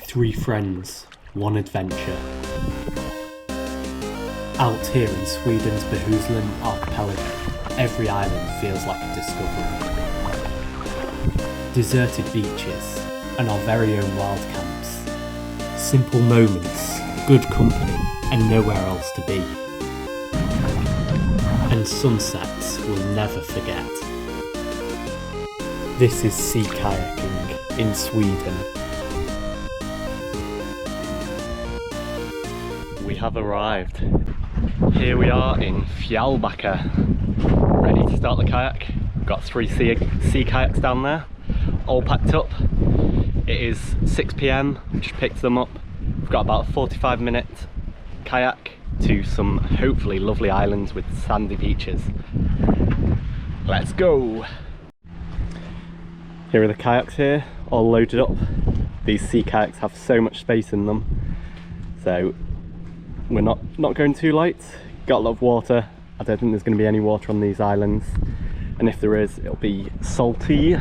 Three friends, one adventure. Out here in Sweden's Bohuslän Archipelago, every island feels like a discovery. Deserted beaches and our very own wild camps. Simple moments, good company and nowhere else to be. And sunsets we'll never forget. This is sea kayaking in Sweden. We have arrived. Here we are in Fjällbacka, ready to start the kayak. We've got three sea kayaks down there, all packed up. It is 6 PM, we just picked them up. We've got about a 45-minute kayak to some hopefully lovely islands with sandy beaches. Let's go! Here are the kayaks here, all loaded up. These sea kayaks have so much space in them, so we're not going too light. Got a lot of water. I don't think there's going to be any water on these islands, and if there is, it'll be salty.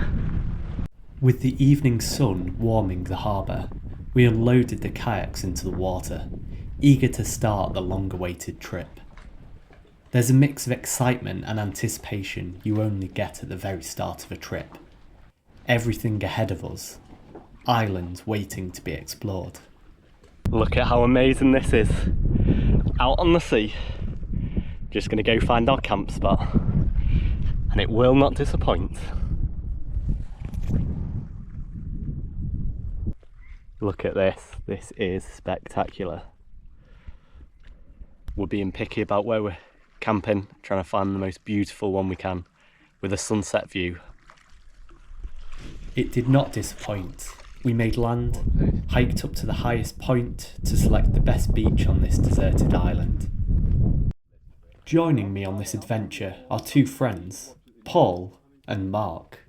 With the evening sun warming the harbour, we unloaded the kayaks into the water, eager to start the long-awaited trip. There's a mix of excitement and anticipation you only get at the very start of a trip. Everything ahead of us, islands waiting to be explored. Look at how amazing this is. Out on the sea. Just going to go find our camp spot, and it will not disappoint. Look at this. This is spectacular. We're being picky about where we're camping, trying to find the most beautiful one we can with a sunset view. It did not disappoint. We made land, hiked up to the highest point to select the best beach on this deserted island. Joining me on this adventure are two friends, Paul and Mark.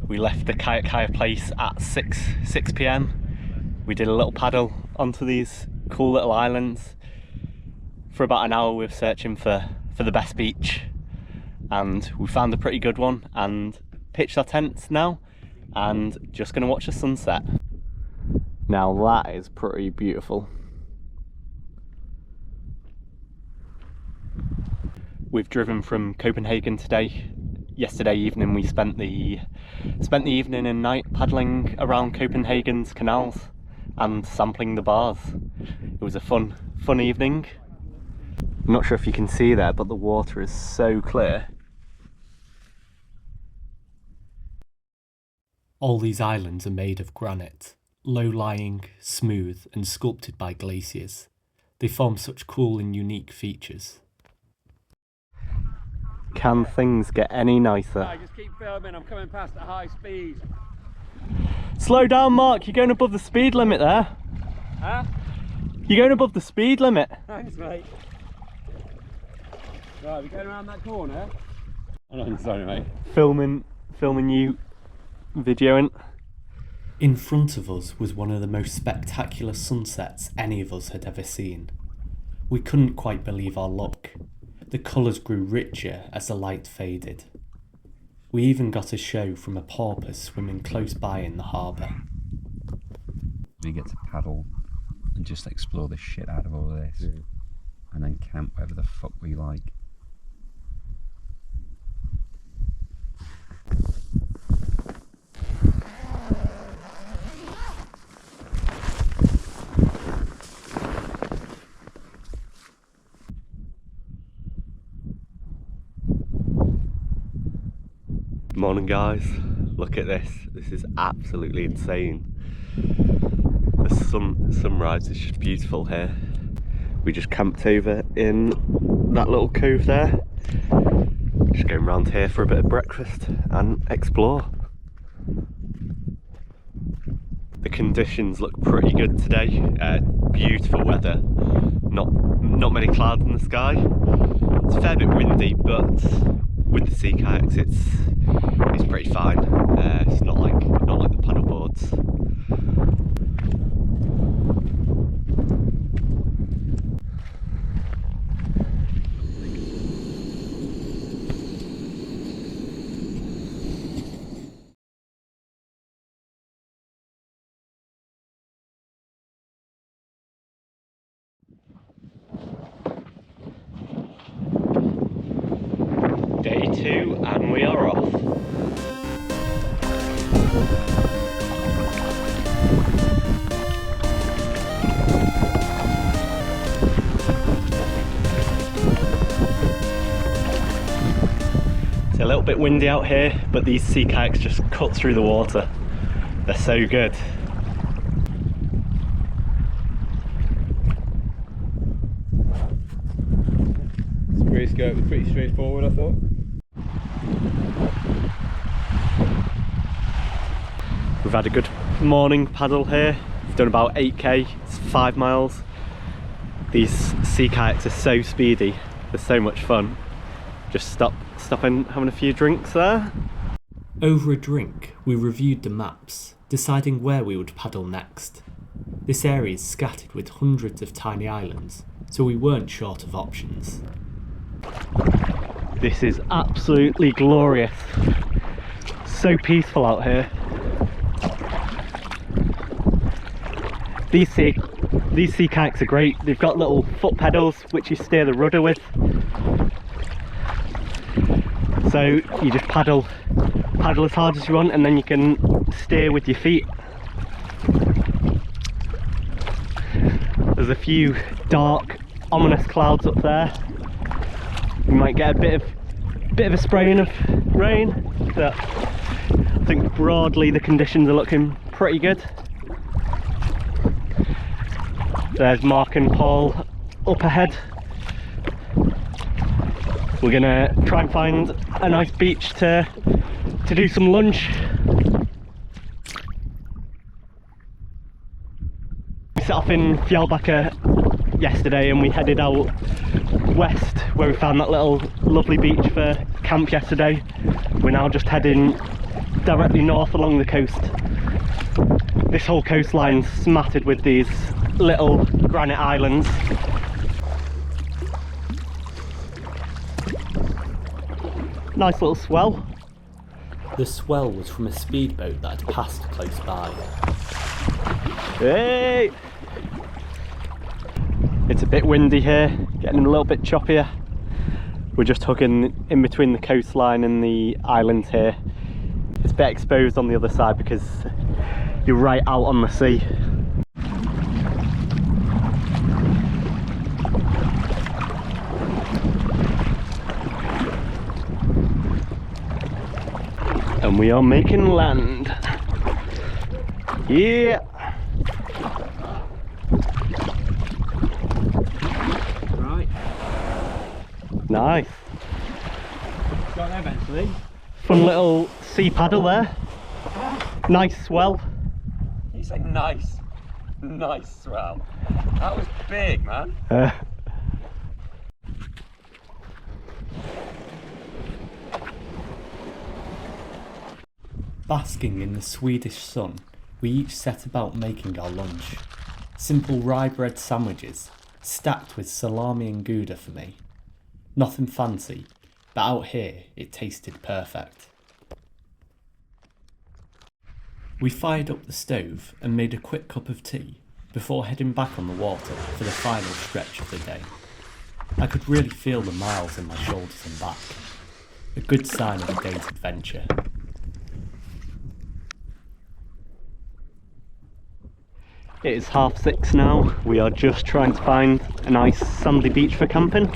We left the kayak hire place at 6 PM. We did a little paddle onto these cool little islands. For about an hour we were searching for the best beach, and we found a pretty good one and pitched our tents now and just going to watch the sunset. Now that is pretty beautiful. We've driven from Copenhagen today. Yesterday evening we spent the evening and night paddling around Copenhagen's canals and sampling the bars. It was a fun evening. I'm not sure if you can see there, but the water is so clear. All these islands are made of granite, low-lying, smooth and sculpted by glaciers. They form such cool and unique features. Can things get any nicer? No, just keep filming, I'm coming past at high speed. Slow down, Mark, you're going above the speed limit there. Huh? You're going above the speed limit. Thanks, mate. Right, we're going around that corner. Oh, no, sorry, mate. Filming you, videoing. In front of us was one of the most spectacular sunsets any of us had ever seen. We couldn't quite believe our luck. The colours grew richer as the light faded. We even got a show from a porpoise swimming close by in the harbour. We get to paddle and just explore the shit out of all of this, and then camp wherever the fuck we like. Morning guys, look at this. This is absolutely insane. The sunrise is just beautiful here. We just camped over in that little cove there. Just going around here for a bit of breakfast and explore. The conditions look pretty good today. Beautiful weather. Not many clouds in the sky. It's a fair bit windy, but with the sea kayaks it's pretty fine. It's not like the paddle boards. 2 and we are off. It's a little bit windy out here, but these sea kayaks just cut through the water. They're so good. Pretty straightforward, I thought. We've had a good morning paddle here. We've done about 8k, it's 5 miles. These sea kayaks are so speedy, they're so much fun. Just stopping, having a few drinks there. Over a drink, we reviewed the maps, deciding where we would paddle next. This area is scattered with hundreds of tiny islands, so we weren't short of options. This is absolutely glorious. So peaceful out here. These sea kayaks are great. They've got little foot pedals which you steer the rudder with. So you just paddle as hard as you want, and then you can steer with your feet. There's a few dark, ominous clouds up there. You might get a bit of a spraying of rain, but I think broadly the conditions are looking pretty good. There's Mark and Paul up ahead. We're gonna try and find a nice beach to do some lunch. We set off in Fjällbacka yesterday and we headed out west where we found that little lovely beach for camp yesterday. We're now just heading directly north along the coast. This whole coastline's smattered with these little granite islands. Nice little swell. The swell was from a speedboat that had passed close by. Hey! It's a bit windy here, getting a little bit choppier. We're just hugging in between the coastline and the islands here. It's a bit exposed on the other side because you're right out on the sea. And we are making land. Yeah! Right. Nice. Got there eventually. Fun little sea paddle there. Nice swell. You say nice swell. That was big, man. Basking in the Swedish sun, we each set about making our lunch. Simple rye bread sandwiches, stacked with salami and gouda for me. Nothing fancy, but out here it tasted perfect. We fired up the stove and made a quick cup of tea before heading back on the water for the final stretch of the day. I could really feel the miles in my shoulders and back. A good sign of a day's adventure. It is 6:30 now. We are just trying to find a nice sandy beach for camping.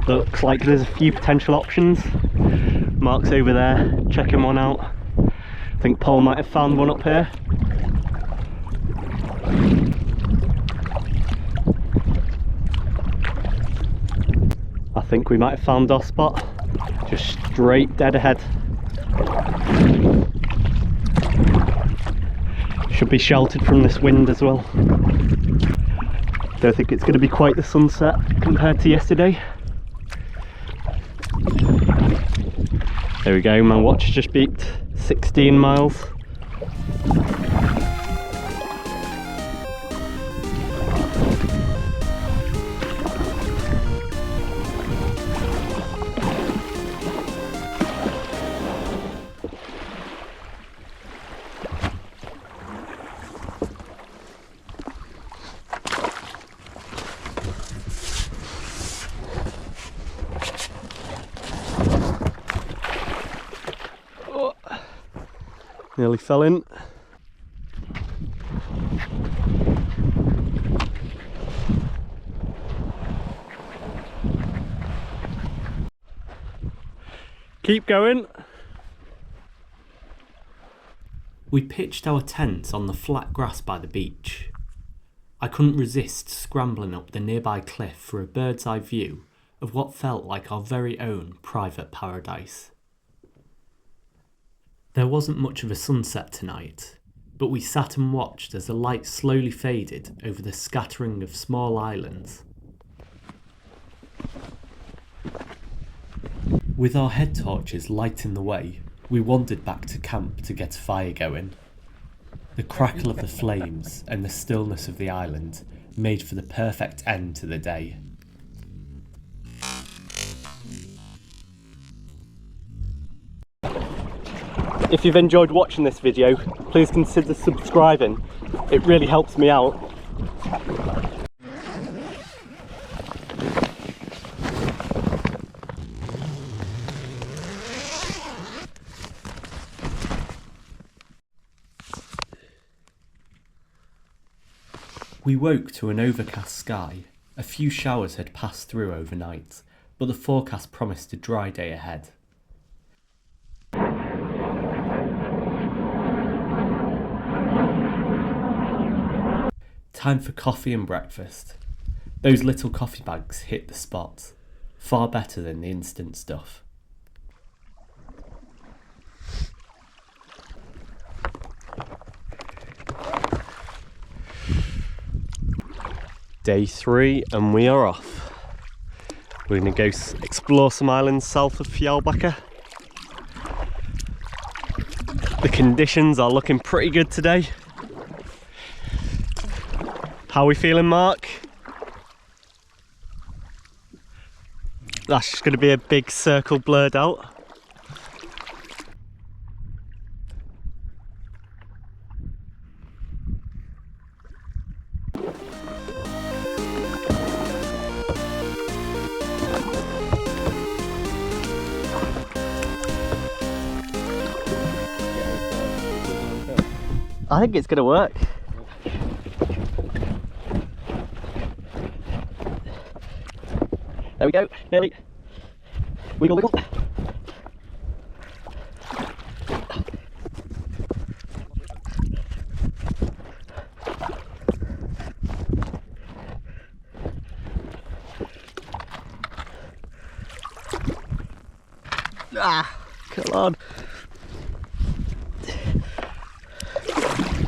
Looks like there's a few potential options. Mark's over there checking one out. I think Paul might have found one up here. I think we might have found our spot. Just straight dead ahead. Should be sheltered from this wind as well. Don't think it's going to be quite the sunset compared to yesterday. There we go, my watch just beeped 16 miles. Nearly fell in. Keep going. We pitched our tents on the flat grass by the beach. I couldn't resist scrambling up the nearby cliff for a bird's eye view of what felt like our very own private paradise. There wasn't much of a sunset tonight, but we sat and watched as the light slowly faded over the scattering of small islands. With our head torches lighting the way, we wandered back to camp to get a fire going. The crackle of the flames and the stillness of the island made for the perfect end to the day. If you've enjoyed watching this video, please consider subscribing. It really helps me out. We woke to an overcast sky. A few showers had passed through overnight, but the forecast promised a dry day ahead. Time for coffee and breakfast. Those little coffee bags hit the spot. Far better than the instant stuff. Day 3 and we are off. We're going to go explore some islands south of Fjällbacka. The conditions are looking pretty good today. How are we feeling, Mark? That's just going to be a big circle blurred out. I think it's going to work. There we go, nearly. Wiggle, wiggle. Ah, come on.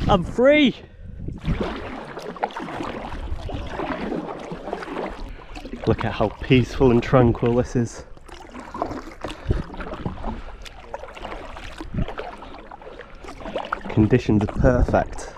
I'm free! Look at how peaceful and tranquil this is. Conditions are perfect.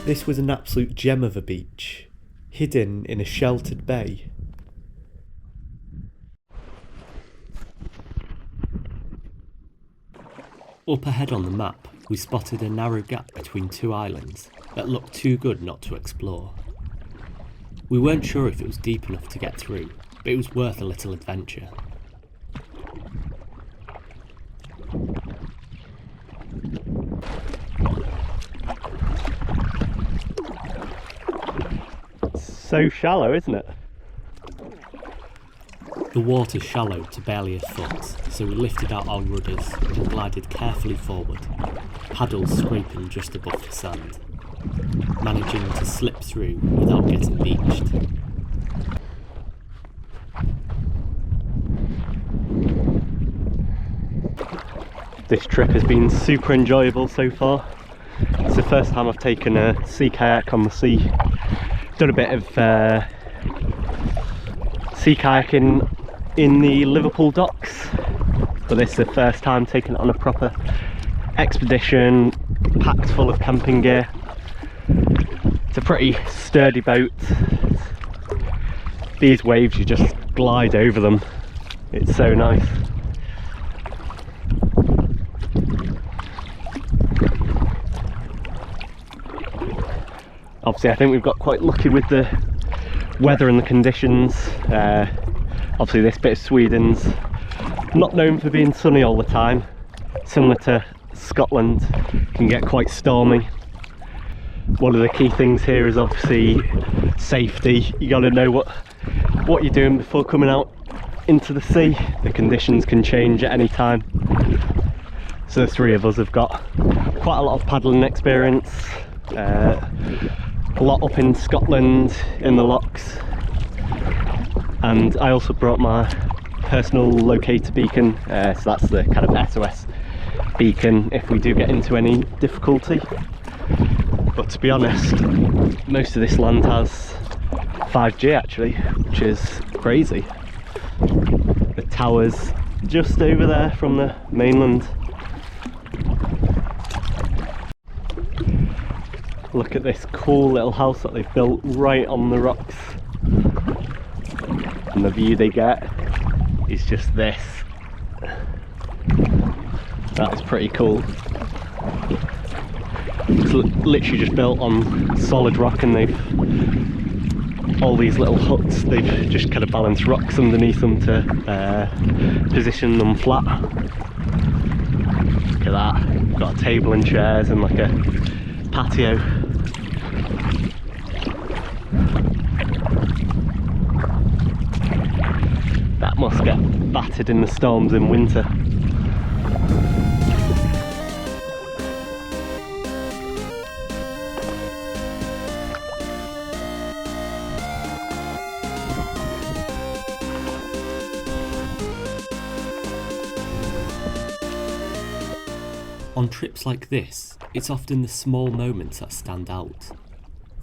This was an absolute gem of a beach, hidden in a sheltered bay. Up ahead on the map, we spotted a narrow gap between two islands that looked too good not to explore. We weren't sure if it was deep enough to get through, but it was worth a little adventure. So shallow, isn't it? The water shallowed to barely a foot, so we lifted out our rudders and glided carefully forward, paddles scraping just above the sand, managing to slip through without getting beached. This trip has been super enjoyable so far. It's the first time I've taken a sea kayak on the sea. Done a bit of sea kayaking in the Liverpool docks, but this is the first time taking it on a proper expedition, packed full of camping gear. It's a pretty sturdy boat. These waves, you just glide over them. It's so nice. Obviously I think we've got quite lucky with the weather and the conditions. Obviously this bit of Sweden's not known for being sunny all the time. Similar to Scotland, can get quite stormy. One of the key things here is obviously safety. You got to know what you're doing before coming out into the sea. The conditions can change at any time. So the three of us have got quite a lot of paddling experience. A lot up in Scotland in the locks, and I also brought my personal locator beacon, so that's the kind of SOS beacon if we do get into any difficulty. But to be honest, most of this land has 5G actually, which is crazy. The tower's just over there from the mainland. Look at this cool little house that they've built right on the rocks, and the view they get is just this. That is pretty cool. It's literally just built on solid rock, and they've all these little huts, they've just kind of balanced rocks underneath them to position them flat. Look at that, got a table and chairs and like a patio. That must get battered in the storms in winter. On trips like this, it's often the small moments that stand out.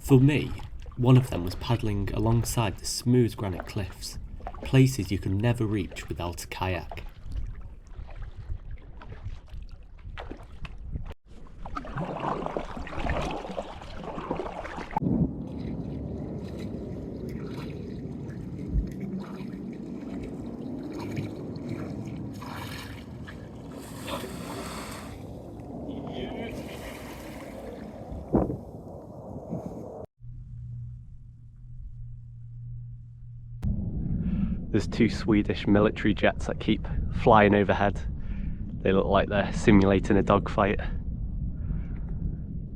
For me, one of them was paddling alongside the smooth granite cliffs, places you can never reach without a kayak. There's two Swedish military jets that keep flying overhead. They look like they're simulating a dogfight.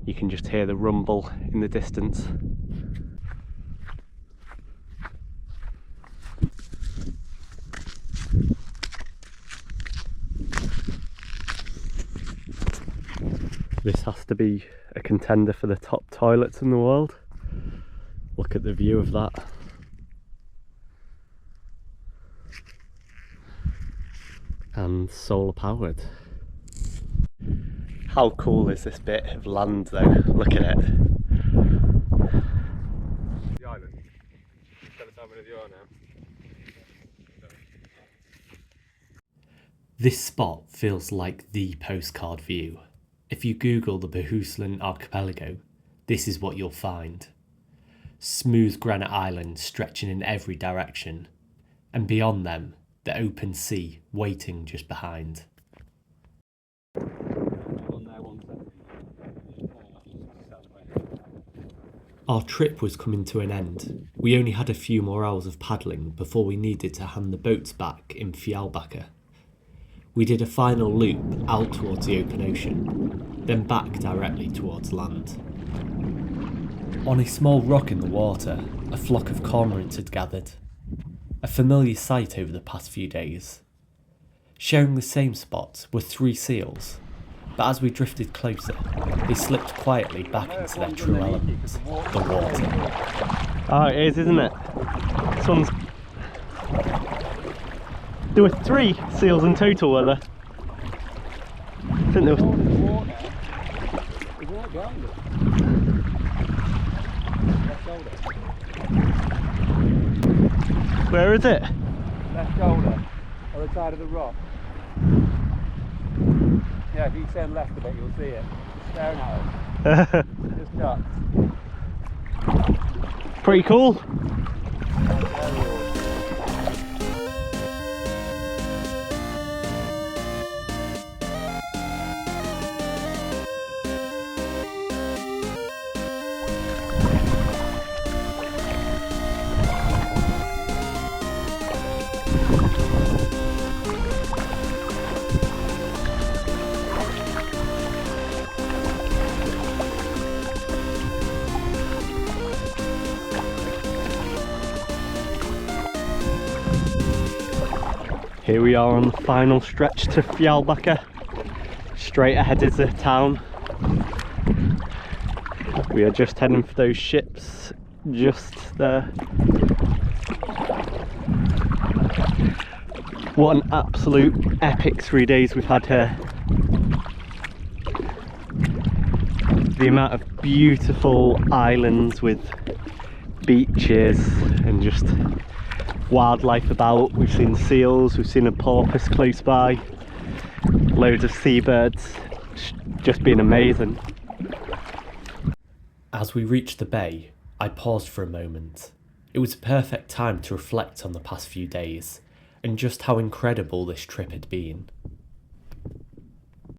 You can just hear the rumble in the distance. This has to be a contender for the top toilets in the world. Look at the view of that. And solar powered. How cool is this bit of land though? Look at it. The island. Ställa samman i hörnet. This spot feels like the postcard view. If you Google the Bohuslän Archipelago, this is what you'll find. Smooth granite islands stretching in every direction, and beyond them, the open sea waiting just behind. Our trip was coming to an end. We only had a few more hours of paddling before we needed to hand the boats back in Fjällbacka. We did a final loop out towards the open ocean, then back directly towards land. On a small rock in the water, a flock of cormorants had gathered. A familiar sight over the past few days. Sharing the same spot were 3 seals, but as we drifted closer, they slipped quietly back into their true element, the water. Oh, it is, isn't it? This one's... There were 3 seals in total, were there? I think there was... Where is it? shoulder, other side of the rock. Yeah, if you turn left a bit, you'll see it. Just staring at us. Just ducks. Pretty cool. Here we are on the final stretch to Fjällbacka. Straight ahead is the town. We are just heading for those ships just there. What an absolute epic 3 days we've had here. The amount of beautiful islands with beaches and just wildlife about. We've seen seals, we've seen a porpoise close by, loads of seabirds. It's just been amazing. As we reached the bay, I paused for a moment. It was a perfect time to reflect on the past few days and just how incredible this trip had been.